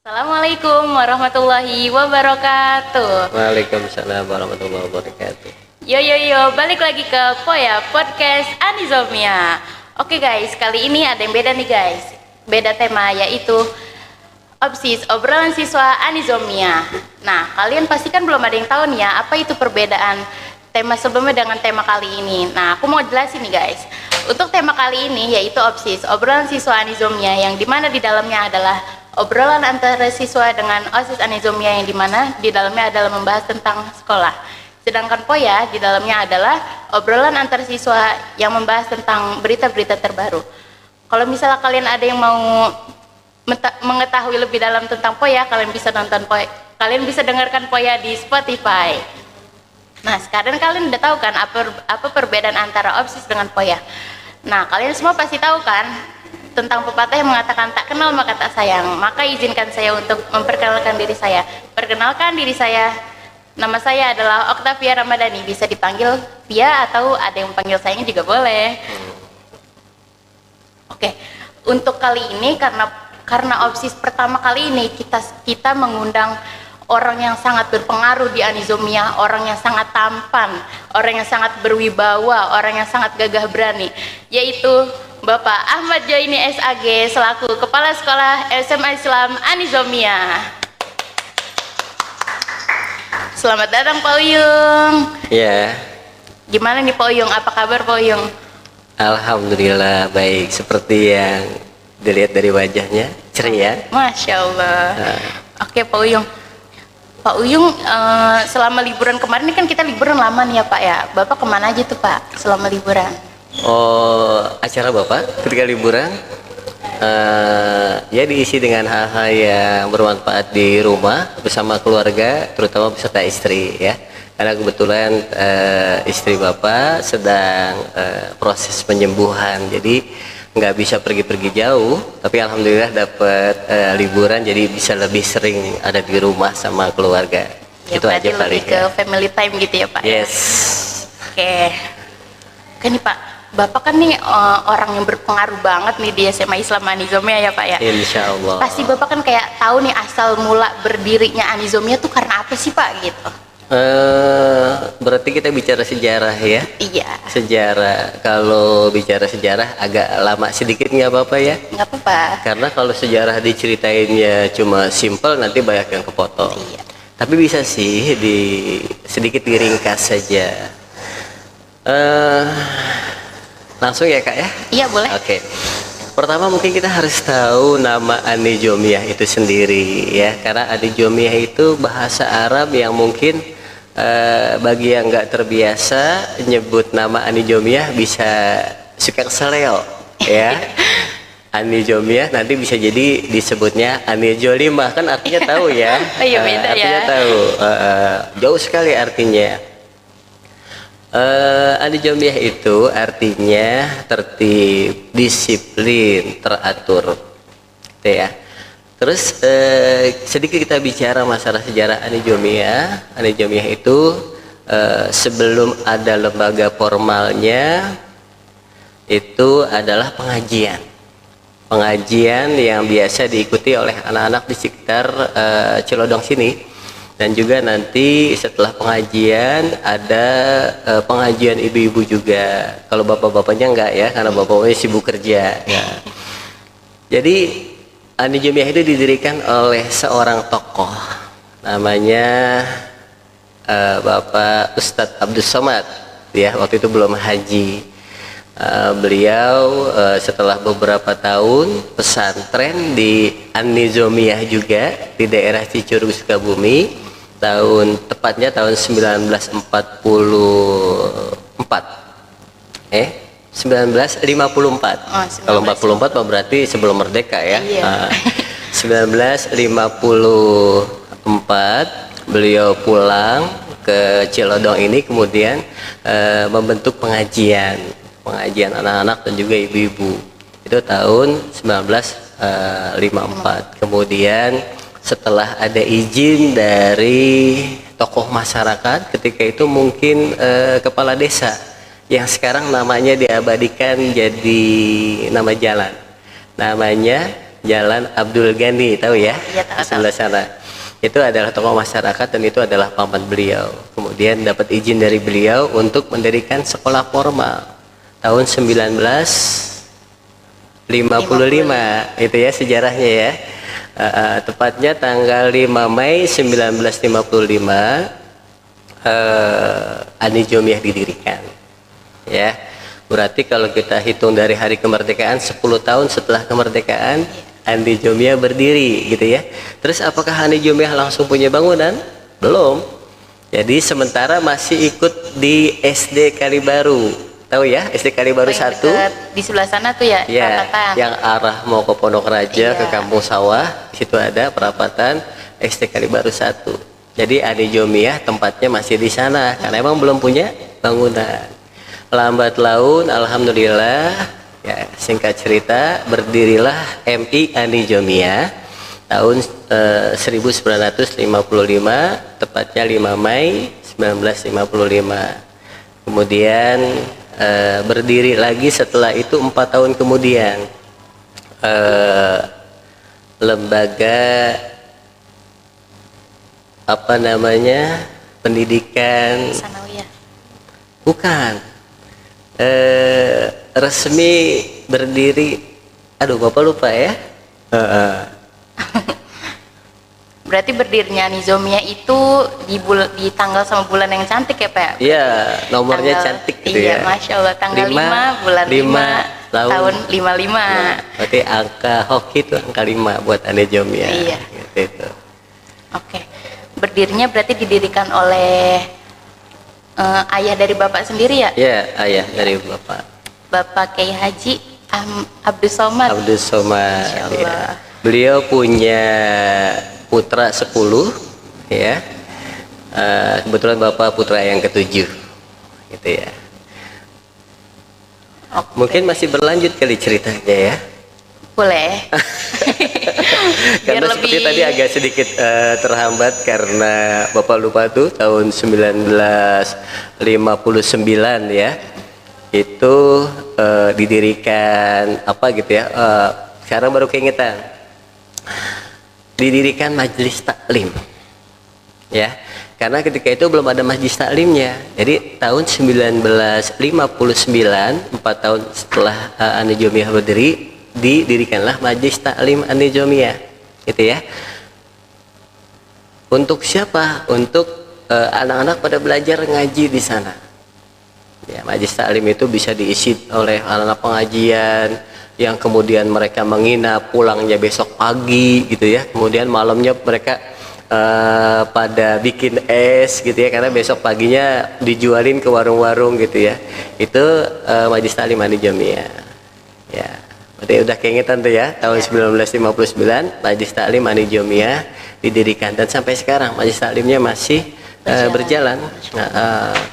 Assalamualaikum warahmatullahi wabarakatuh. Waalaikumsalam warahmatullahi wabarakatuh. Yo yo yo, balik lagi ke Poya Podcast Anizomia. Oke guys, kali ini ada yang beda nih guys. Beda tema, yaitu OBSIS, obrolan siswa Anizomia. Nah, kalian pasti kan belum ada yang tahu nih ya, apa itu perbedaan tema sebelumnya dengan tema kali ini. Nah, aku mau jelasin nih guys. Untuk tema kali ini yaitu OBSIS, obrolan siswa Anizomia, yang dimana di dalamnya adalah obrolan antara siswa dengan OSIS Anizomia, yang dimana di dalamnya adalah membahas tentang sekolah. Sedangkan Poya di dalamnya adalah obrolan antar siswa yang membahas tentang berita-berita terbaru. Kalau misalnya kalian ada yang mau mengetahui lebih dalam tentang Poya, kalian bisa nonton Poya, kalian bisa dengarkan Poya di Spotify. Nah, sekarang kalian udah tahu kan apa perbedaan antara OBSIS dengan Poya. Nah, kalian semua pasti tahu kan tentang pepatah yang mengatakan tak kenal maka tak sayang. Maka izinkan saya untuk memperkenalkan diri saya. Perkenalkan diri saya. Nama saya adalah Oktavia Ramadhani. Bisa dipanggil Via atau ada yang panggil sayang juga boleh. Oke. Untuk kali ini karena OBSIS pertama kali ini kita mengundang orang yang sangat berpengaruh di Anizomia, orang yang sangat tampan, orang yang sangat berwibawa, orang yang sangat gagah berani, yaitu Bapak Ahmad Joini SAG selaku Kepala Sekolah SMA Islam Anizomia. Selamat datang Pak Uyung. Ya, Gimana nih Pak Uyung? Apa kabar Pak Uyung? alhamdulillah baik. Seperti yang dilihat dari wajahnya, ceria. Masya Allah. Oke Pak Uyung. Pak Uyung, selama liburan kemarin ini kan kita liburan lama nih ya Pak ya. Bapak kemana aja tuh Pak selama liburan? Oh, acara Bapak ketika liburan ya diisi dengan hal-hal yang bermanfaat di rumah bersama keluarga, terutama beserta istri ya. Karena kebetulan istri Bapak sedang proses penyembuhan, jadi nggak bisa pergi-pergi jauh, tapi alhamdulillah dapat liburan, jadi bisa lebih sering ada di rumah sama keluarga. Ya, Itu aja lebih paling ke ya. family time gitu ya Pak. Yes. Oke. Oke nih Pak, Bapak kan nih orang yang berpengaruh banget nih di SMA Islam Anizomia ya Pak ya. Insya Allah. Pasti Bapak kan kayak tahu nih asal mula berdirinya Anizomia tuh karena apa sih Pak gitu. Berarti kita bicara sejarah ya. Iya. Sejarah, kalau bicara sejarah agak lama sedikit nggak apa-apa ya. Nggak apa-apa. Karena kalau sejarah diceritainnya cuma simple nanti banyak yang kepotong. Iya. Tapi bisa sih sedikit diringkas saja. Langsung ya Kak ya. Iya boleh. Oke. Pertama mungkin kita harus tahu nama Anijomiah itu sendiri ya, karena Anijomiah itu bahasa Arab yang mungkin bagi yang nggak terbiasa nyebut nama Anijomiah bisa suka keseleo ya. Anijomiah nanti bisa jadi disebutnya Anijolimah, kan artinya tahu ya. Iya beda artinya ya. tahu, jauh sekali artinya. Anijomiyah itu artinya tertib, disiplin, teratur, gitu ya. Terus sedikit kita bicara masalah sejarah Anijomiyah. Anijomiyah itu sebelum ada lembaga formalnya itu adalah pengajian. Pengajian yang biasa diikuti oleh anak-anak di sekitar Cilodong sini. Dan juga nanti setelah pengajian ada pengajian ibu-ibu juga. Kalau bapak-bapaknya enggak ya, karena bapak-bapaknya sibuk kerja ya. Jadi Anijomiyah itu didirikan oleh seorang tokoh, namanya Bapak Ustadz Abdus Somad ya. Waktu itu belum haji. Beliau setelah beberapa tahun pesantren di Anizomiyah juga di daerah Cicurug Sukabumi, tepatnya tahun 1944. 1954. Oh, Kalau 44 berarti sebelum merdeka ya. Iya. 1954 beliau pulang ke Cilodong ini, kemudian membentuk pengajian anak-anak dan juga ibu-ibu. Itu tahun 1954. Kemudian setelah ada izin dari tokoh masyarakat, ketika itu mungkin kepala desa yang sekarang namanya diabadikan jadi nama jalan, namanya Jalan Abdul Ghani, tahu ya? Iya, tahu, Di sebelah sana. Itu adalah tokoh masyarakat dan itu adalah paman beliau. Kemudian dapat izin dari beliau untuk mendirikan sekolah formal tahun 1955. Itu ya sejarahnya ya. Tepatnya tanggal 5 Mei 1955 Ani Jomiah didirikan. Ya. Berarti kalau kita hitung dari hari kemerdekaan 10 tahun setelah kemerdekaan Ani Jomiah berdiri gitu ya. Terus apakah Ani Jomiah langsung punya bangunan? Belum. Jadi sementara masih ikut di SD Kalibaru. Tahu ya, SD Kalibaru Yang 1. dekat di sebelah sana tuh ya, Ya, perapatan. yang arah mau ke Pondok Raja, Iya. ke Kampung Sawah, di situ ada perapatan SD Kalibaru 1. Jadi Ani Jomiah tempatnya masih di sana karena emang belum punya bangunan. Lambat laun, alhamdulillah, ya singkat cerita, berdirilah MI Ani Jomiah tahun 1955, tepatnya 5 Mei 1955. Kemudian berdiri lagi setelah itu 4 tahun kemudian lembaga apa namanya pendidikan Sanawiyah. bukan resmi berdiri, aduh bapak lupa ya. Berarti berdirinya Nizomia itu di tanggal sama bulan yang cantik ya Pak? Iya, nomornya cantik gitu iya, ya. Masya Allah, tanggal 5 bulan 5 tahun 55. Berarti angka hoki itu angka 5 buat Ani Jomiah. Iya. Gitu. Oke. Berdirinya berarti didirikan oleh ayah dari Bapak sendiri ya? Ya, ayah dari bapak Bapak Kiai Haji Abdus Somad. Abdus Somad. Masya Ya. Allah. Beliau punya putra 10 ya. Kebetulan bapak putra yang ke-7 gitu ya. Oke. Mungkin masih berlanjut kali ceritanya ya. Boleh. Biar Karena seperti tadi agak sedikit terhambat karena bapak lupa tuh tahun 1959 ya. Itu didirikan apa gitu ya. Sekarang baru keingetan. Didirikan majelis taklim. Ya. Karena ketika itu belum ada majelis taklimnya. Jadi tahun 1959, 4 tahun setelah Ani Jomiah berdiri, didirikanlah majelis taklim Ani Jomiah. Gitu ya. Untuk siapa? Untuk anak-anak pada belajar ngaji di sana. Ya, majelis taklim itu bisa diisi oleh anak-anak pengajian yang kemudian mereka menginap, pulangnya besok pagi gitu ya. Kemudian malamnya mereka pada bikin es gitu ya, karena besok paginya dijualin ke warung-warung gitu ya. Itu majelis taklim Ani Jomiah. Ya, berarti udah keingetan tuh ya, tahun 1959 majelis taklim Ani Jomiah didirikan dan sampai sekarang majelis taklimnya masih berjalan.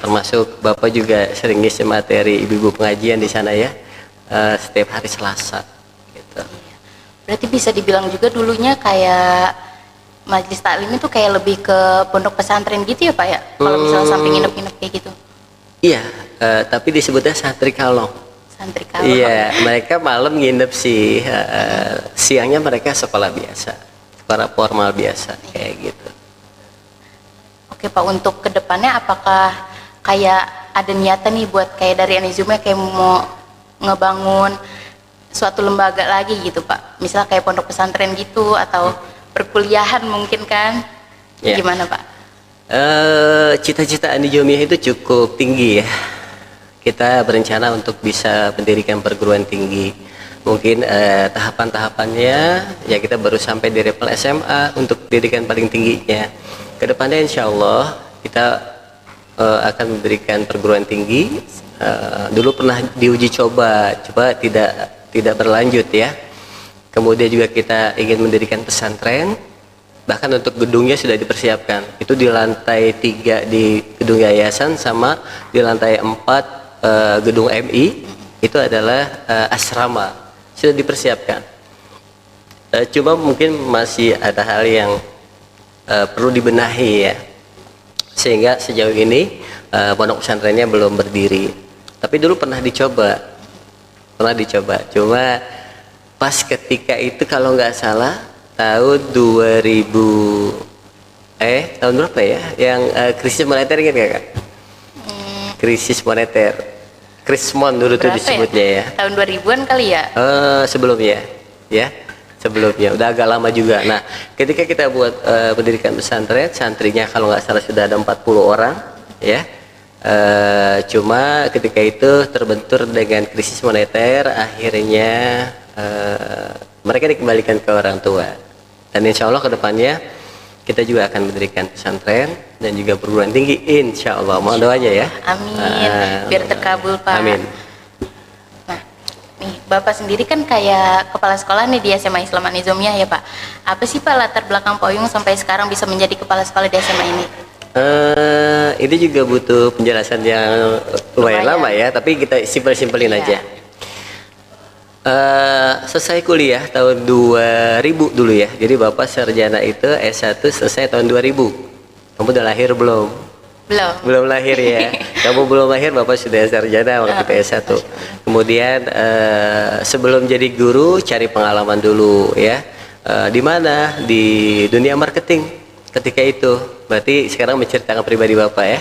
Termasuk bapak juga sering ngisi materi ibu-ibu pengajian di sana ya, setiap hari Selasa. Gitu. Berarti bisa dibilang juga dulunya kayak majelis taklim itu kayak lebih ke pondok pesantren gitu ya Pak ya? Kalau misalnya sampai nginep-nginep kayak gitu. Iya, tapi disebutnya santri kalong. Santri kalau. Iya, mereka malam nginep sih, siangnya mereka sekolah biasa, sekolah formal biasa kayak gitu. Oke Pak, untuk kedepannya apakah kayak ada niatan nih buat kayak dari Anizumnya kayak mau ngebangun suatu lembaga lagi gitu Pak? Misal kayak pondok pesantren gitu atau perkuliahan mungkin kan? Ya. Gimana Pak? Cita-cita Ani Jomiah itu cukup tinggi ya. Kita berencana untuk bisa mendirikan perguruan tinggi. Mungkin tahapan-tahapannya ya kita baru sampai di level SMA untuk pendidikan paling tingginya. Kedepannya insya Allah kita akan mendirikan perguruan tinggi. Dulu pernah diuji coba tidak berlanjut ya. Kemudian juga kita ingin mendirikan pesantren, bahkan untuk gedungnya sudah dipersiapkan. Itu di lantai 3 di gedung yayasan sama di lantai 4 gedung MI itu adalah asrama, sudah dipersiapkan. Cuma mungkin masih ada hal yang perlu dibenahi ya, sehingga sejauh ini pondok pesantrennya belum berdiri. Tapi dulu pernah dicoba, cuma pas ketika itu kalau nggak salah tahun 2000 tahun berapa ya yang krisis moneter ingat nggak Kak? Krisis moneter, Krismon dulu tuh Berapa disebutnya ya. Tahun 2000-an kali ya? Sebelumnya ya, sebelumnya udah agak lama juga. Nah, ketika kita buat pendidikan pesantren, santrinya kalau nggak salah sudah ada 40 orang ya. Cuma ketika itu terbentur dengan krisis moneter, akhirnya mereka dikembalikan ke orang tua. Dan insya Allah kedepannya kita juga akan mendirikan pesantren dan juga perguruan tinggi, insya Allah. Mohon doanya ya. Amin. Biar terkabul Pak. Amin. Nah, nih Bapak sendiri kan kayak kepala sekolah nih di SMA Islam An-Nizamiyah ya Pak. Apa sih Pak latar belakang Pak Oyung sampai sekarang bisa menjadi kepala sekolah di SMA ini? Ini juga butuh penjelasan yang lumayan lama ya, tapi kita simpel-simpelin Iya. aja. Selesai kuliah tahun 2000 dulu ya. Jadi Bapak sarjana itu S1 selesai tahun 2000. Kamu udah lahir belum? Belum. Belum lahir ya. Kamu belum lahir, Bapak sudah sarjana waktu itu S1. Kemudian sebelum jadi guru cari pengalaman dulu ya. Di mana? Di dunia marketing ketika itu. Berarti sekarang menceritakan pribadi Bapak ya.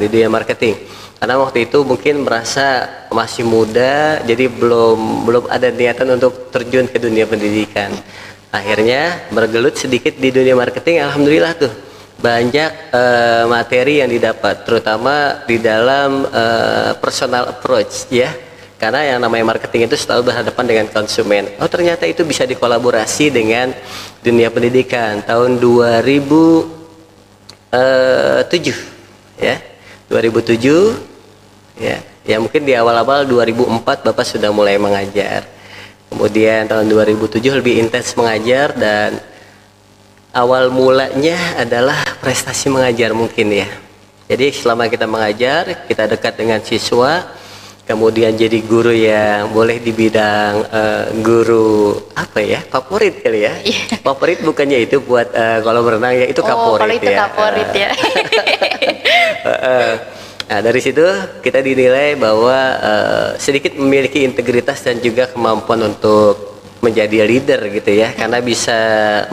Di dunia marketing. Karena waktu itu mungkin merasa masih muda, jadi belum ada niatan untuk terjun ke dunia pendidikan. Akhirnya bergelut sedikit di dunia marketing, alhamdulillah tuh banyak materi yang didapat, terutama di dalam personal approach ya. Karena yang namanya marketing itu selalu berhadapan dengan konsumen. Oh ternyata itu bisa dikolaborasi dengan dunia pendidikan. Tahun 2007 ya. 2007 ya mungkin di awal-awal 2004 Bapak sudah mulai mengajar. Kemudian tahun 2007 lebih intens mengajar dan awal mulanya adalah prestasi mengajar mungkin ya. Jadi selama kita mengajar, kita dekat dengan siswa, kemudian jadi guru yang boleh di bidang guru apa ya, favorit kali ya. Favorit bukannya itu buat kalau berenang ya, itu favorit kalau itu ya. favorit ya. Nah dari situ kita dinilai bahwa sedikit memiliki integritas dan juga kemampuan untuk menjadi leader gitu ya, karena bisa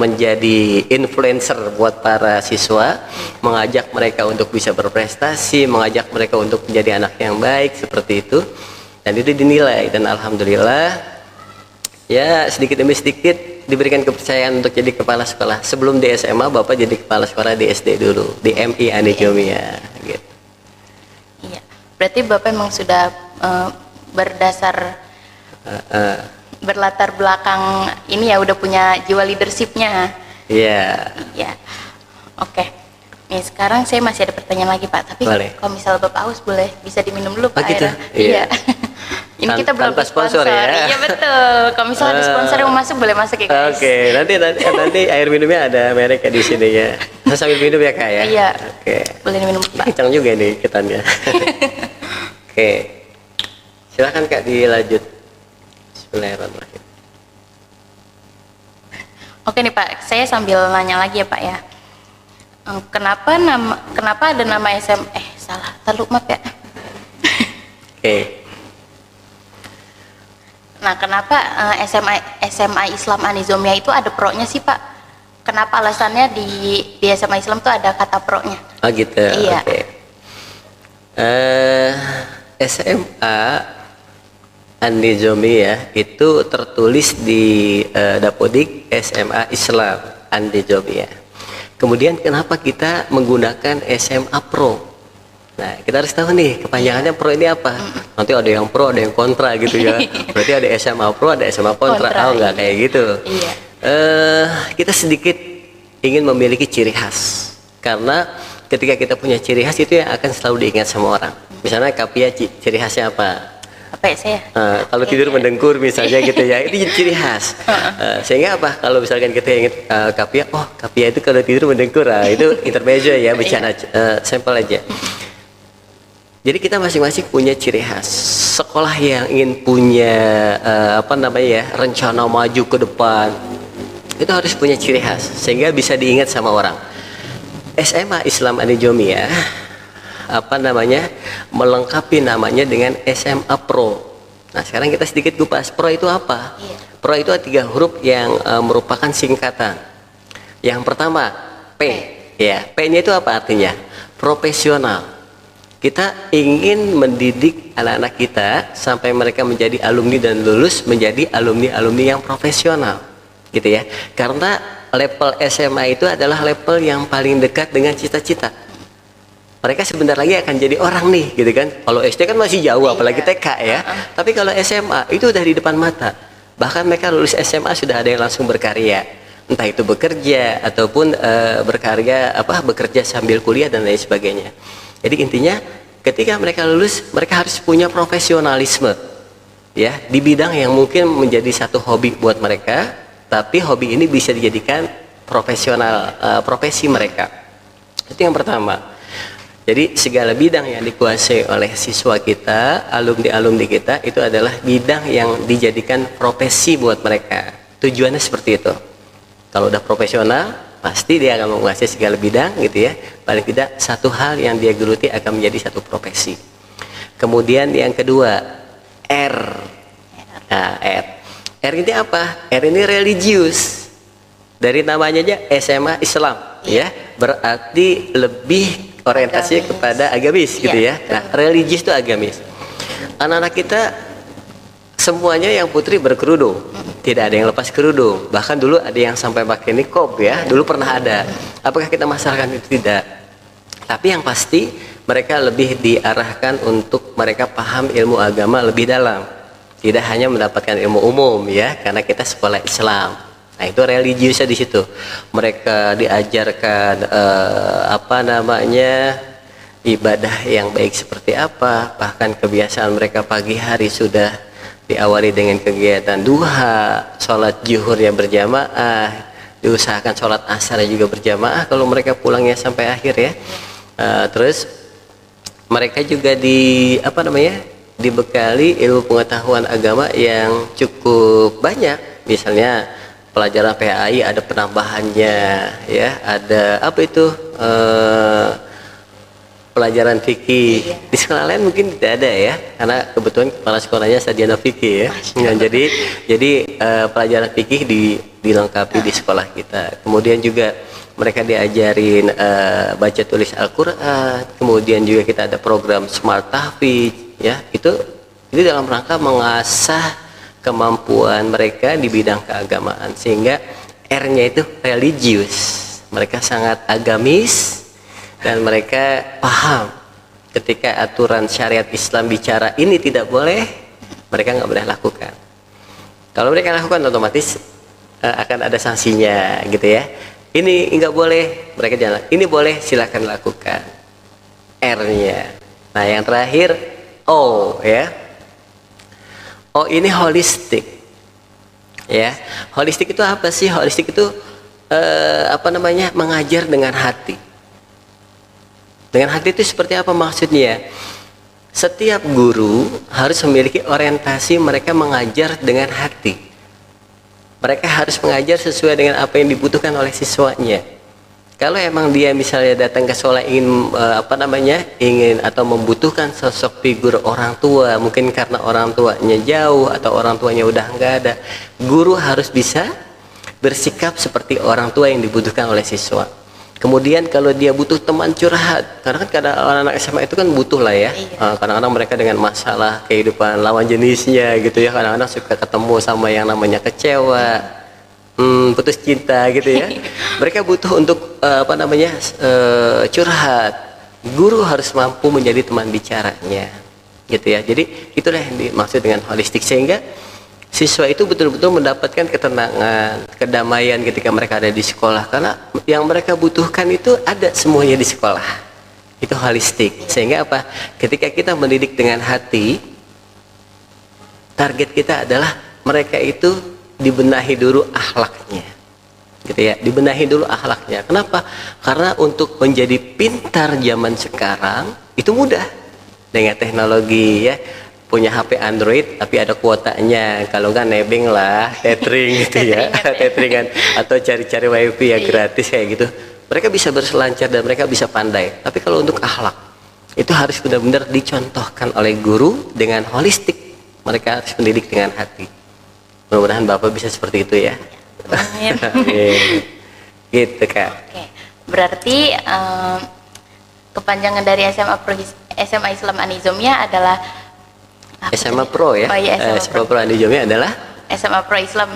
menjadi influencer buat para siswa, mengajak mereka untuk bisa berprestasi, mengajak mereka untuk menjadi anak yang baik seperti itu, dan itu dinilai. Dan alhamdulillah ya sedikit demi sedikit diberikan kepercayaan untuk jadi kepala sekolah. Sebelum di SMA Bapak jadi kepala sekolah di SD dulu, di MI An-Nizamiyah gitu. Iya. Berarti Bapak memang sudah berdasar berlatar belakang ini ya, udah punya jiwa leadershipnya. Iya. Iya. Oke. Nih sekarang saya masih ada pertanyaan lagi Pak, tapi Boleh. kalau misal Bapak haus boleh bisa diminum dulu Pak gitu? airnya. Iya. Ini kita belum Tanpa sponsor ya? Iya betul. Kalau misal ada sponsor yang mau masuk boleh masuk ya guys. Oke, nanti air minumnya ada mereknya di sini ya. Sambil minum ya Kak ya. Iya. Oke. Boleh diminum Pak. Kencang juga nih ketannya. Oke. Silakan Kak dilanjut. Bismillahirrahmanirrahim. Oke nih Pak, saya sambil nanya lagi ya Pak ya. Kenapa ada nama salah, terlalu maaf ya. Oke. Nah, kenapa SMA Islam An-Nizamiyah itu ada pro-nya sih Pak? Kenapa alasannya di SMA Islam tuh ada kata pro-nya? Oh gitu. Iya. Oke. SMA An-Nizamiyah itu tertulis di Dapodik SMA Islam An-Nizamiyah. Kemudian kenapa kita menggunakan SMA Pro? Nah, kita harus tahu nih kepanjangannya pro ini apa. Nanti ada yang pro, ada yang kontra gitu ya. Berarti ada SMA Pro, ada SMA kontra. Oh enggak kayak gitu. Iya. Kita sedikit ingin memiliki ciri khas. Karena ketika kita punya ciri khas itu yang akan selalu diingat sama orang. Misalnya Kapia ciri khasnya apa? Apa ya saya? Kalau tidur mendengkur misalnya gitu ya, itu ciri khas. Sehingga apa? Kalau misalkan kita ingat Kapia, oh Kapia itu kalau tidur mendengkur, itu intermezzo ya, bercanda sampel aja. Jadi kita masing-masing punya ciri khas. Sekolah yang ingin punya rencana maju ke depan, itu harus punya ciri khas sehingga bisa diingat sama orang. SMA Islam An-Nizamiyah melengkapi namanya dengan SMA Pro. Nah sekarang kita sedikit kupas pro itu apa. Pro itu ada 3 huruf yang merupakan singkatan. Yang pertama P, ya. P-nya itu apa artinya? Profesional. Kita ingin mendidik anak-anak kita sampai mereka menjadi alumni dan lulus menjadi alumni-alumni yang profesional, gitu ya. Karena level SMA itu adalah level yang paling dekat dengan cita-cita. Mereka sebentar lagi akan jadi orang nih, gitu kan. Kalau SD kan masih jauh, apalagi TK ya. Tapi kalau SMA itu udah di depan mata. Bahkan mereka lulus SMA sudah ada yang langsung berkarya. Entah itu bekerja ataupun bekerja sambil kuliah dan lain sebagainya. Jadi intinya ketika mereka lulus, mereka harus punya profesionalisme ya di bidang yang mungkin menjadi satu hobi buat mereka, tapi hobi ini bisa dijadikan profesi mereka. Itu yang pertama. Jadi segala bidang yang dikuasai oleh siswa kita, alumni-alumni kita itu adalah bidang yang dijadikan profesi buat mereka. Tujuannya seperti itu. Kalau udah profesional, pasti dia akan menguasai segala bidang gitu ya. Paling tidak satu hal yang dia geluti akan menjadi satu profesi. Kemudian yang kedua, R. Nah, R. R ini apa? R ini religius. Dari namanya aja SMA Islam ya. Berarti lebih orientasinya kepada agamis gitu ya. Nah, religius itu agamis. Anak-anak kita semuanya yang putri berkerudung. Tidak ada yang lepas kerudung. Bahkan dulu ada yang sampai pakai niqab ya. Dulu pernah ada. Apakah kita masalahkan itu? Tidak. Tapi yang pasti mereka lebih diarahkan untuk mereka paham ilmu agama lebih dalam. Tidak hanya mendapatkan ilmu umum ya, karena kita sekolah Islam. Nah, itu religiusnya di situ. Mereka diajarkan ibadah yang baik seperti apa. Bahkan kebiasaan mereka pagi hari sudah diawali dengan kegiatan duha, sholat zuhurnya berjamaah, diusahakan sholat asar juga berjamaah kalau mereka pulangnya sampai akhir ya. Terus mereka juga dibekali ilmu pengetahuan agama yang cukup banyak. Misalnya pelajaran PAI ada penambahannya ya, ada pelajaran fikih. Di sekolah lain mungkin tidak ada ya, karena kebetulan kepala sekolahnya sarjana fikih ya. Nah, jadi pelajaran fikih dilengkapi di sekolah kita. Kemudian juga mereka diajarin baca tulis Al-Qur'an. Kemudian juga kita ada program Smart Tahfidz ya. Itu dalam rangka mengasah kemampuan mereka di bidang keagamaan, sehingga R-nya itu religius. Mereka sangat agamis dan mereka paham ketika aturan syariat Islam bicara ini tidak boleh, mereka nggak boleh lakukan. Kalau mereka lakukan otomatis akan ada sanksinya gitu ya. Ini nggak boleh, mereka jangan. Ini boleh, silakan lakukan. R-nya. Nah, yang terakhir O ya. O ini holistik. Ya. Holistik itu apa sih? Holistik itu mengajar dengan hati. Dengan hati itu seperti apa maksudnya? Setiap guru harus memiliki orientasi mereka mengajar dengan hati. Mereka harus mengajar sesuai dengan apa yang dibutuhkan oleh siswanya. Kalau emang dia misalnya datang ke sekolah ingin atau membutuhkan sosok figur orang tua, mungkin karena orang tuanya jauh atau orang tuanya udah nggak ada, guru harus bisa bersikap seperti orang tua yang dibutuhkan oleh siswa. Kemudian kalau dia butuh teman curhat, karena kan kadang anak-anak SMA itu kan butuh lah ya. Kadang-kadang mereka dengan masalah kehidupan lawan jenisnya gitu ya. Kadang-kadang suka ketemu sama yang namanya kecewa, putus cinta gitu ya. Mereka butuh untuk curhat. Guru harus mampu menjadi teman bicaranya, gitu ya. Jadi itulah yang dimaksud dengan holistik, sehingga siswa itu betul-betul mendapatkan ketenangan, kedamaian ketika mereka ada di sekolah, karena yang mereka butuhkan itu ada semuanya di sekolah. Itu holistik. Sehingga apa? Ketika kita mendidik dengan hati, target kita adalah mereka itu dibenahi dulu akhlaknya. Gitu ya, dibenahi dulu akhlaknya. Kenapa? Karena untuk menjadi pintar zaman sekarang itu mudah dengan teknologi ya. Punya HP Android tapi ada kuotanya, kalau nggak nebeng lah, tethering gitu ya, tetheringan atau cari-cari wifi yang gratis kayak gitu. Mereka bisa berselancar dan mereka bisa pandai. Tapi kalau untuk akhlak itu harus benar-benar dicontohkan oleh guru dengan holistik. Mereka harus mendidik dengan hati. Mudah-mudahan Bapak bisa seperti itu ya. Amin. Amin. Gitu Kak. Oke, berarti kepanjangan dari SMA Islam Anizomia adalah apa SMA tadi? Pro ya. Oh iya, SMA SMA Pro Anizomia adalah SMA Pro Islam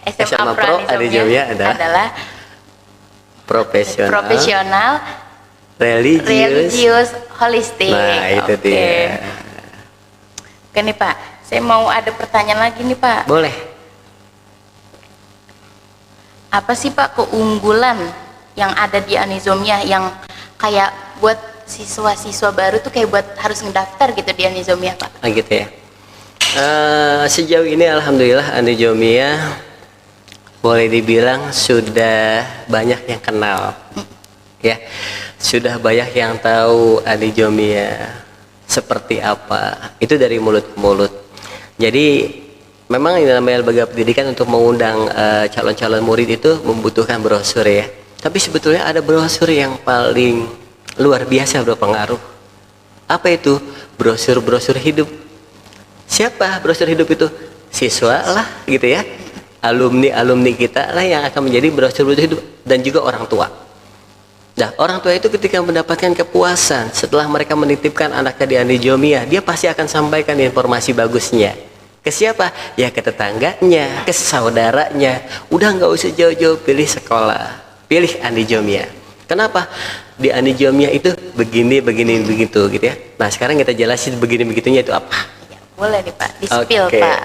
SMA Pro Pro Anizomia Anizomia adalah profesional religius. religius holistik. Nah, itu Oke. dia. Oke nih Pak, saya mau ada pertanyaan lagi nih Pak. Boleh. Apa sih Pak keunggulan yang ada di Anizomia yang kayak buat siswa-siswa baru tuh kayak buat harus ngedaftar gitu di Anizomia Pak? Ah, gitu ya. Sejauh ini alhamdulillah Anizomia boleh dibilang sudah banyak yang kenal. Ya. Sudah banyak yang tahu Anizomia seperti apa. Itu dari mulut ke mulut. Jadi memang ini namanya lembaga pendidikan untuk mengundang calon-calon murid itu membutuhkan brosur ya. Tapi sebetulnya ada brosur yang paling luar biasa berpengaruh. Apa itu? Brosur-brosur hidup. Siapa brosur hidup itu? Siswa lah gitu ya. Alumni-alumni kita lah yang akan menjadi brosur-brosur hidup, dan juga orang tua. Nah, orang tua itu ketika mendapatkan kepuasan setelah mereka menitipkan anaknya di Anizomia, dia pasti akan sampaikan informasi bagusnya. Ke siapa? Ya ke tetangganya, ke saudaranya. Udah nggak usah jauh-jauh pilih sekolah, pilih Anizomia. Kenapa? Di Anizomia itu begini, begini, begitu gitu ya. Nah, sekarang kita jelasin begini, begitunya itu apa. Ya, boleh nih Pak, di-spill Oke. Pak.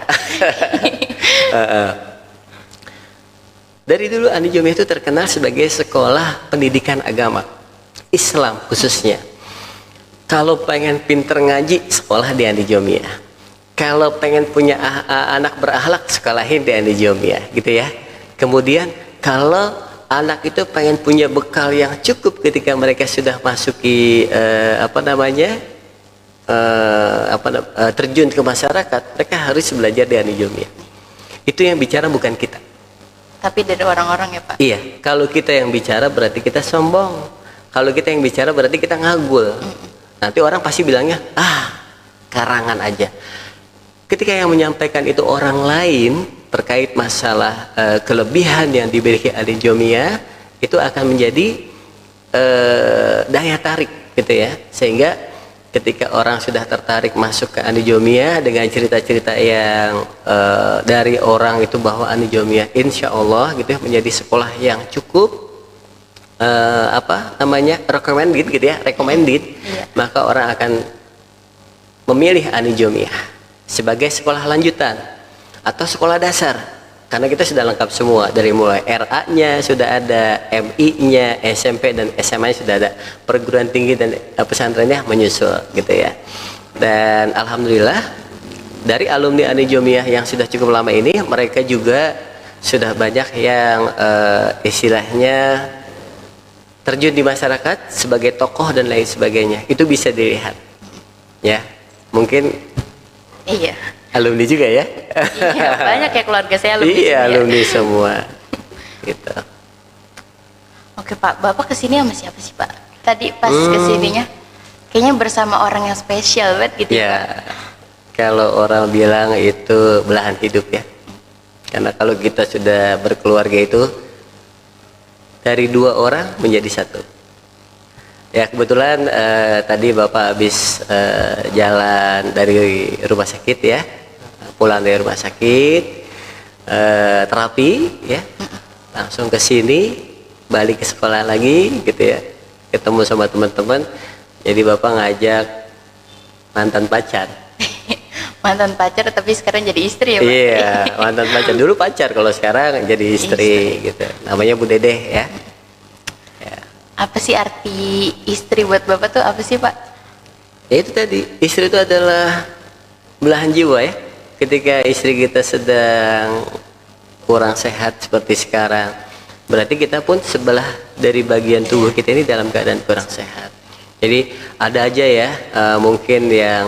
Dari dulu Anizomia itu terkenal sebagai sekolah pendidikan agama Islam khususnya. Kalau pengen pinter ngaji, sekolah di Anizomia. Kalau pengen punya anak berakhlak, sekolahin di Anizomia, gitu ya. Kemudian kalau anak itu pengen punya bekal yang cukup ketika mereka sudah masuki terjun ke masyarakat, mereka harus belajar di Anizomia. Itu yang bicara bukan kita. Tapi dari orang-orang ya Pak. Iya, kalau kita yang bicara berarti kita sombong. Kalau kita yang bicara berarti kita ngagul. Nanti orang pasti bilangnya, karangan aja. Ketika yang menyampaikan itu orang lain terkait masalah kelebihan yang dimiliki Anizomia, itu akan menjadi daya tarik gitu ya. Sehingga ketika orang sudah tertarik masuk ke Anizomia dengan cerita-cerita yang dari orang itu bahwa Anizomia insya Allah gitu ya menjadi sekolah yang cukup recommended gitu ya, Iya. maka orang akan memilih Anizomia sebagai sekolah lanjutan atau sekolah dasar. Karena kita sudah lengkap semua, dari mulai RA-nya sudah ada, MI-nya, SMP dan SMA sudah ada, perguruan tinggi dan pesantrennya menyusul gitu ya. Dan alhamdulillah dari alumni Anizomia yang sudah cukup lama ini, mereka juga sudah banyak yang istilahnya terjun di masyarakat sebagai tokoh dan lain sebagainya. Itu bisa dilihat ya. Mungkin Iya. alumni juga ya. Iya, banyak ya keluarga saya alumni. Iya, sini ya. alumni semua. Gitu. Oke Pak, Bapak kesini sama siapa sih Pak? Tadi pas kesininya kayaknya bersama orang yang spesial banget gitu ya Pak. Ya, kalau orang bilang itu belahan hidup ya. Karena kalau kita sudah berkeluarga itu dari 2 orang menjadi 1. Ya kebetulan tadi Bapak habis jalan dari rumah sakit ya, pulang dari rumah sakit, terapi ya, langsung ke sini, balik ke sekolah lagi gitu ya, ketemu sama teman-teman. Jadi Bapak ngajak mantan pacar. Mantan pacar tapi sekarang jadi istri ya Pak? Iya, mantan pacar. Dulu pacar, kalau sekarang jadi istri gitu. Namanya Bu Dedeh ya. Apa sih arti istri buat Bapak tuh apa sih Pak? Ya itu tadi, istri itu adalah belahan jiwa ya. Ketika istri kita sedang kurang sehat seperti sekarang, berarti kita pun sebelah dari bagian tubuh kita ini dalam keadaan kurang sehat. Jadi ada aja ya mungkin yang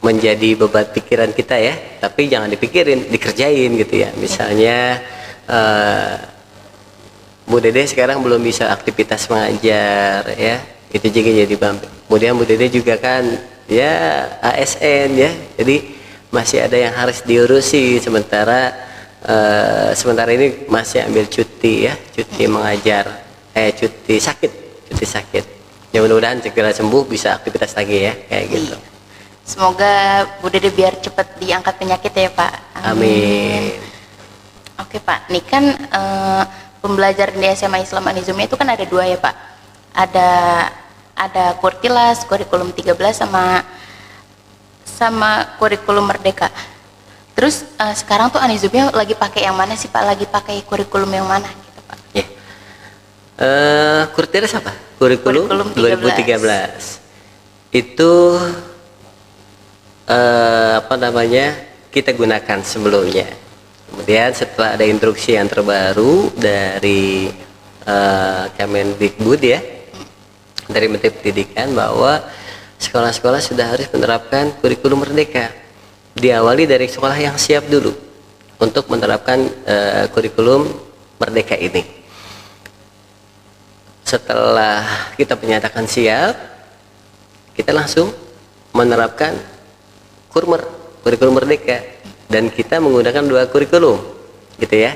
menjadi beban pikiran kita ya, tapi jangan dipikirin, dikerjain gitu ya. Misalnya Bu Dede sekarang belum bisa aktivitas mengajar ya, itu juga jadi bump. Kemudian Bu Dede juga kan ya ASN ya, jadi masih ada yang harus diurusi, sementara sementara ini masih ambil cuti ya, cuti mengajar, cuti sakit. Ya mudah-mudahan segera sembuh, bisa aktivitas lagi ya, kayak gitu. Semoga Bu Dede biar cepat diangkat penyakit ya Pak. Amin. Oke Pak, ini kan pembelajaran di SMA Islam Anizomia itu kan ada 2 ya Pak. Ada Kurtilas, kurikulum 13 sama kurikulum Merdeka. Terus sekarang tuh Anizomia lagi pakai yang mana sih Pak? Lagi pakai kurikulum yang mana gitu Pak? Ya. Kurtilas apa? Kurikulum 2013. Itu kita gunakan sebelumnya. Kemudian setelah ada instruksi yang terbaru dari Kemendikbud ya, dari Menteri Pendidikan, bahwa sekolah-sekolah sudah harus menerapkan kurikulum merdeka. Diawali dari sekolah yang siap dulu untuk menerapkan kurikulum merdeka ini. Setelah kita menyatakan siap, kita langsung menerapkan kurikulum merdeka, dan kita menggunakan 2 kurikulum gitu ya.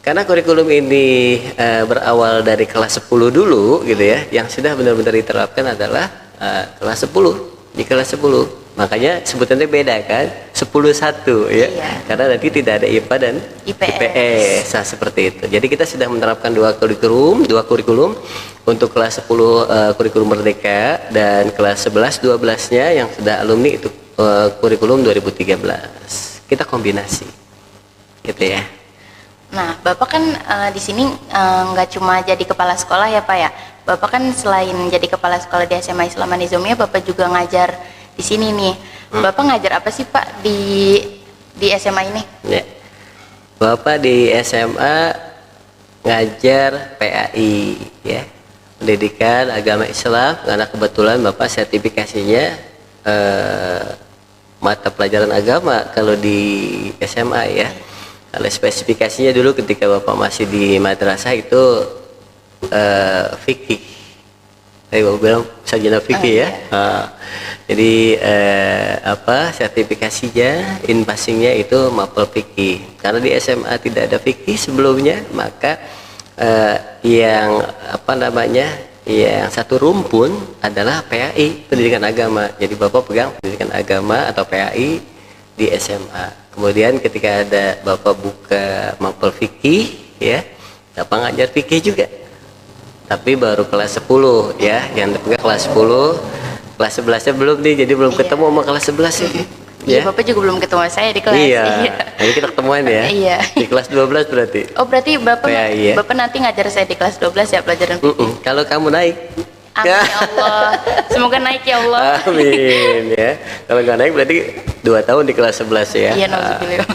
Karena kurikulum ini berawal dari kelas 10 dulu gitu ya, yang sudah benar-benar diterapkan adalah kelas 10, di kelas 10. Makanya sebutannya beda kan, 10-1 ya. Iya. Karena nanti tidak ada IPA dan IPS. Nah, seperti itu. Jadi kita sudah menerapkan 2 kurikulum untuk kelas 10 kurikulum merdeka, dan kelas 11 12-nya yang sudah alumni itu kurikulum 2013. Kita kombinasi. Gitu ya. Nah, Bapak kan di sini nggak cuma jadi kepala sekolah ya Pak ya. Bapak kan selain jadi kepala sekolah di SMA Islam Anizomia, Bapak juga ngajar di sini nih. Bapak ngajar apa sih Pak di SMA ini? Ya. Bapak di SMA ngajar PAI ya, Pendidikan Agama Islam, karena kebetulan Bapak sertifikasinya mata pelajaran agama kalau di SMA ya. Kalau spesifikasinya dulu ketika Bapak masih di madrasah itu fikih. Bapak bilang sarjana fikih ya. Jadi sertifikasinya, passingnya itu mapel fikih. Karena di SMA tidak ada fikih sebelumnya, maka yang yang satu rumpun adalah PAI, pendidikan agama. Jadi Bapak pegang pendidikan agama atau PAI di SMA. Kemudian ketika ada Bapak buka mapel fikih ya, Bapak ngajar fikih juga. Tapi baru kelas 10 ya, yang pegang kelas 10, kelas 11-nya belum nih, jadi belum ketemu sama kelas 11 ini. Iya, Bapak juga belum ketemu saya di kelas. Iya. Jadi kita ketemuan ya. Iya. Di kelas 12 berarti. Oh, berarti Bapak PAI, ya? Bapak nanti ngajar saya di kelas 12 ya, pelajaran fikih. Kalau kamu naik. Amin ya Allah. Semoga naik ya Allah. Amin ya. Kalau nggak naik berarti 2 tahun di kelas 11 ya. Iya, nauzubillah.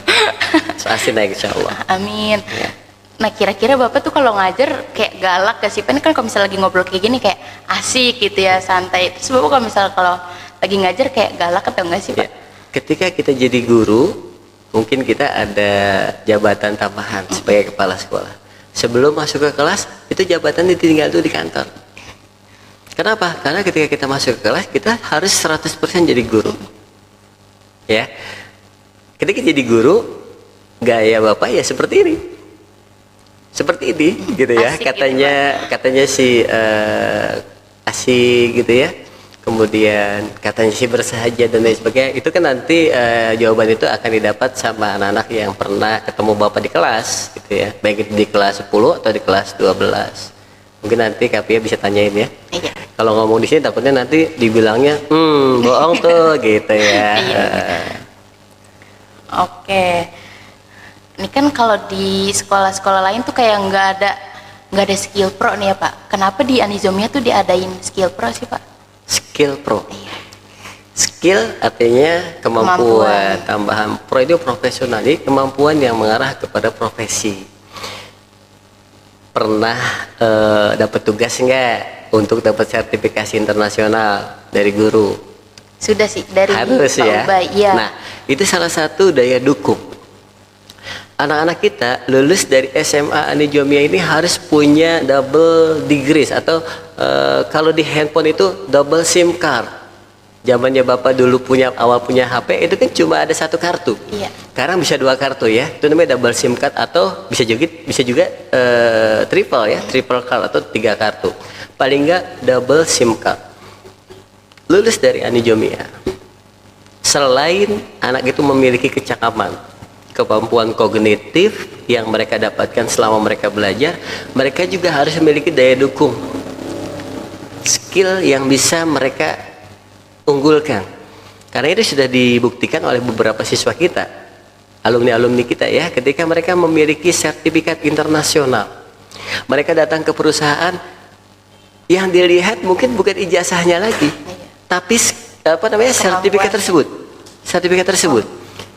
Pasti naik insyaallah. Amin. Ya. Nah, kira-kira Bapak tuh kalau ngajar kayak galak gak sih? Kan kalau misalnya lagi ngobrol kayak gini kayak asik gitu ya, santai. Terus Bapak kalau misalnya kalau lagi ngajar kayak galak atau enggak sih Pak? Ya. Ketika kita jadi guru, mungkin kita ada jabatan tambahan sebagai kepala sekolah. Sebelum masuk ke kelas, itu jabatan ditinggal tuh di kantor. Kenapa? Karena ketika kita masuk ke kelas, kita harus 100% jadi guru. Ya. Ketika jadi guru, gaya Bapak ya seperti ini. Seperti ini gitu ya. Asik Katanya si asik gitu ya. Kemudian katanya sih bersahaja dan lain sebagainya. Itu kan nanti jawaban itu akan didapat sama anak-anak yang pernah ketemu Bapak di kelas gitu ya. Baik itu di kelas 10 atau di kelas 12. Mungkin nanti Kapia bisa tanyain ya. Iya. Kalau ngomong di sini takutnya nanti dibilangnya bohong tuh gitu ya. Iya. Oke. Ini kan kalau di sekolah-sekolah lain tuh kayak nggak ada skill pro nih ya Pak. Kenapa di Anizomia tuh diadain skill pro sih Pak? Skill pro. Iya. Skill artinya kemampuan. Tambahan pro itu profesional, jadi kemampuan yang mengarah kepada profesi. Pernah dapat tugas enggak untuk dapat sertifikasi internasional dari guru? Sudah sih dari Harus Pak ya. Ubay, iya. Nah, itu salah satu daya dukung. Anak-anak kita lulus dari SMA Anizomia ini harus punya double degrees atau kalau di handphone itu double SIM card. Zamannya Bapak dulu awal punya HP itu kan cuma ada satu kartu. Iya. Sekarang bisa dua kartu ya. Itu namanya double SIM card atau bisa juga triple ya, triple card atau 3 kartu. Paling enggak double SIM card. Lulus dari Anizomia. Selain anak itu memiliki kecakapan, kemampuan kognitif yang mereka dapatkan selama mereka belajar, mereka juga harus memiliki daya dukung, skill yang bisa mereka unggulkan. Karena itu sudah dibuktikan oleh beberapa siswa kita, alumni-alumni kita ya, ketika mereka memiliki sertifikat internasional, mereka datang ke perusahaan, yang dilihat mungkin bukan ijazahnya lagi, tapi sertifikat tersebut.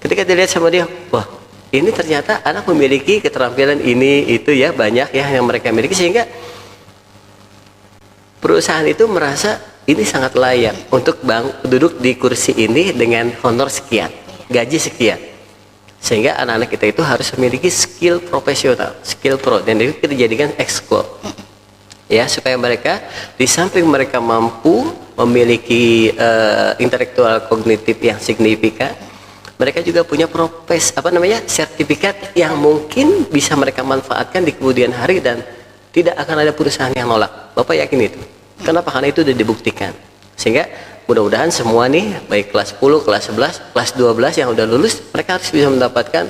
Ketika dilihat sama dia, wah ini ternyata anak memiliki keterampilan ini itu ya, banyak ya yang mereka miliki, sehingga perusahaan itu merasa ini sangat layak untuk duduk di kursi ini dengan honor sekian, gaji sekian. Sehingga anak-anak kita itu harus memiliki skill profesional, skill pro, dan itu kita jadikan ekskul. Ya, supaya mereka di samping mereka mampu memiliki intelektual kognitif yang signifikan, mereka juga punya sertifikat yang mungkin bisa mereka manfaatkan di kemudian hari dan tidak akan ada perusahaan yang nolak. Bapak yakin itu? Kenapa? Karena itu sudah dibuktikan. Sehingga mudah-mudahan semua nih, baik kelas 10, kelas 11, kelas 12 yang udah lulus, mereka harus bisa mendapatkan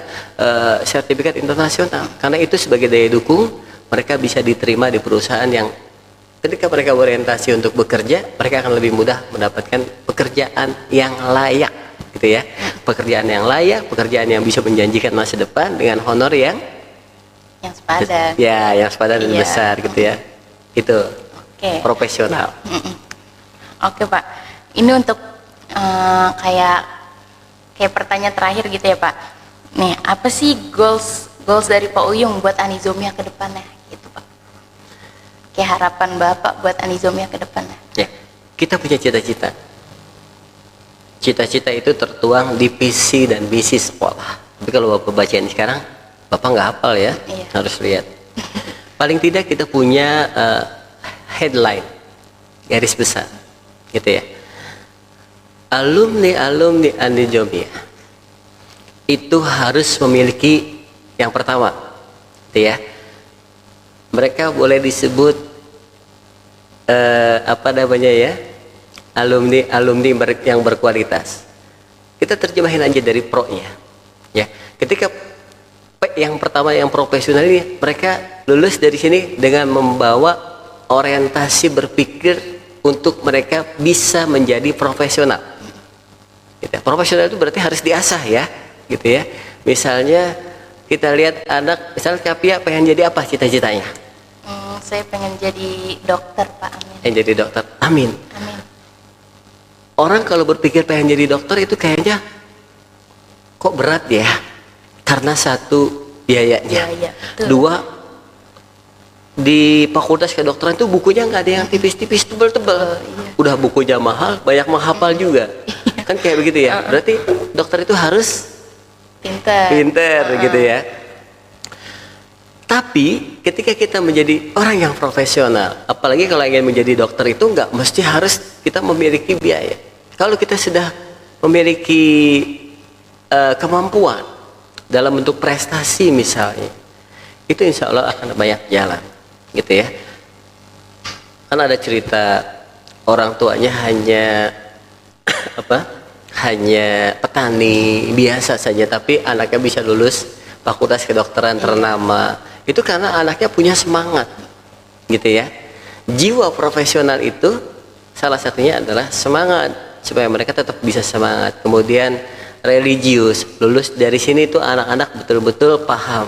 sertifikat internasional. Karena itu sebagai daya dukung, mereka bisa diterima di perusahaan yang ketika mereka berorientasi untuk bekerja, mereka akan lebih mudah mendapatkan pekerjaan yang layak, gitu ya. Pekerjaan yang layak, pekerjaan yang bisa menjanjikan masa depan dengan honor yang sepadan. Ya, yang sepadan dan besar, gitu ya. Itu profesional. Oke Pak, ini untuk kayak pertanyaan terakhir gitu ya Pak. Nih, apa sih goals dari Pak Uyung buat Anizomia ke depannya gitu Pak? Kayak harapan Bapak buat Anizomia ke depannya. Ya, kita punya cita-cita. Cita-cita itu tertuang di visi dan misi sekolah. Tapi kalau Bapak bacain sekarang, Bapak nggak hafal ya, harus lihat. Paling tidak kita punya headline, garis besar, gitu ya. Alumni Anizomia itu harus memiliki yang pertama, gitu ya. Mereka boleh disebut alumni yang berkualitas. Kita terjemahin aja dari pro-nya, ya. Ketika yang pertama yang profesional ini, mereka lulus dari sini dengan membawa orientasi berpikir untuk mereka bisa menjadi profesional. Gitu. Profesional itu berarti harus diasah ya, gitu ya. Misalnya kita lihat anak, misalnya Kapia pengen jadi apa cita-citanya? Saya pengen jadi dokter Pak. Amin. Pengen jadi dokter. Amin. Amin. Orang kalau berpikir pengen jadi dokter itu kayaknya kok berat ya, karena satu biayanya, dua di fakultas kedokteran itu bukunya nggak ada yang tipis-tipis, tebel-tebel. Udah bukunya mahal, banyak menghafal juga. Kan kayak begitu ya. Berarti dokter itu harus pinter gitu ya. Tapi ketika kita menjadi orang yang profesional, apalagi kalau ingin menjadi dokter itu nggak mesti harus kita memiliki biaya. Kalau kita sudah memiliki kemampuan dalam bentuk prestasi misalnya, itu insya Allah akan banyak jalan. Gitu ya. Kan ada cerita orang tuanya hanya hanya petani biasa saja, tapi anaknya bisa lulus fakultas kedokteran ternama. Itu karena anaknya punya semangat, gitu ya. Jiwa profesional itu salah satunya adalah semangat, supaya mereka tetap bisa semangat. Kemudian religius, lulus dari sini itu anak-anak betul-betul paham,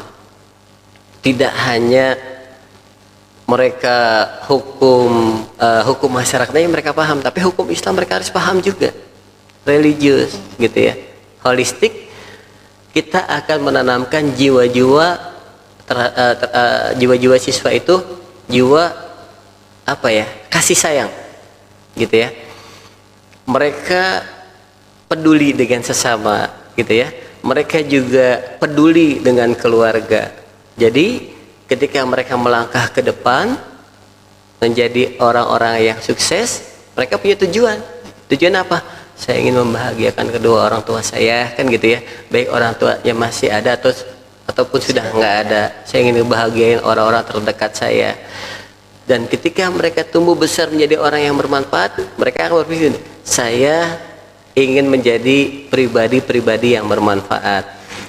tidak hanya mereka hukum masyarakatnya mereka paham, tapi hukum Islam mereka harus paham juga. Religius, gitu ya. Holistik, kita akan menanamkan jiwa-jiwa siswa itu jiwa kasih sayang, gitu ya. Mereka peduli dengan sesama, gitu ya. Mereka juga peduli dengan keluarga. Jadi ketika mereka melangkah ke depan menjadi orang-orang yang sukses, mereka punya tujuan. Tujuan apa? Saya ingin membahagiakan kedua orang tua saya, kan gitu ya. Baik orang tua yang masih ada ataupun sudah nggak ada. Saya ingin membahagiakan orang-orang terdekat saya. Dan ketika mereka tumbuh besar menjadi orang yang bermanfaat, mereka akan berpikir, saya ingin menjadi pribadi-pribadi yang bermanfaat.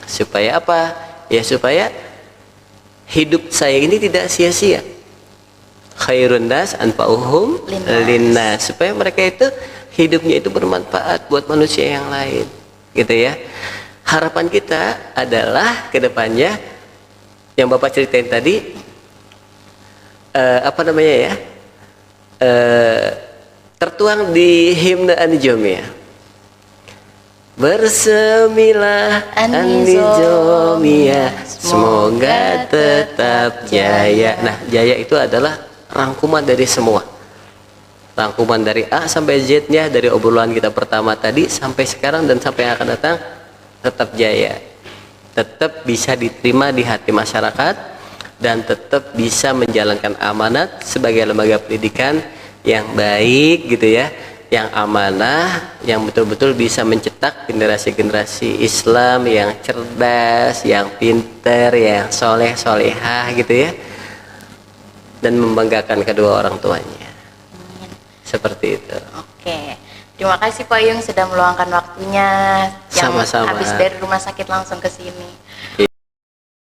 Supaya apa? Ya supaya hidup saya ini tidak sia-sia. Khairun nas anfa'uhum linnas, supaya mereka itu hidupnya itu bermanfaat buat manusia yang lain, gitu ya. Harapan kita adalah kedepannya yang Bapak ceritain tadi, apa namanya ya, tertuang di himne An-Nijomiyah. Bersemilah An-Nijomiyah, semoga tetap jaya. Nah, jaya itu adalah rangkuman dari semua, rangkuman dari A sampai Z-nya, dari obrolan kita pertama tadi sampai sekarang dan sampai yang akan datang, tetap jaya, tetap bisa diterima di hati masyarakat, dan tetap bisa menjalankan amanat sebagai lembaga pendidikan yang baik, gitu ya, yang amanah, yang betul-betul bisa mencetak generasi-generasi Islam yang cerdas, yang pinter, yang soleh-solehah, gitu ya, dan membanggakan kedua orang tuanya. Seperti itu. Oke, terima kasih Pak Yung sudah meluangkan waktunya yang Sama-sama. habis dari rumah sakit langsung ke sini.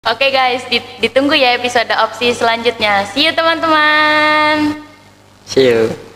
Oke guys, ditunggu ya episode opsi selanjutnya. See you teman-teman. See you.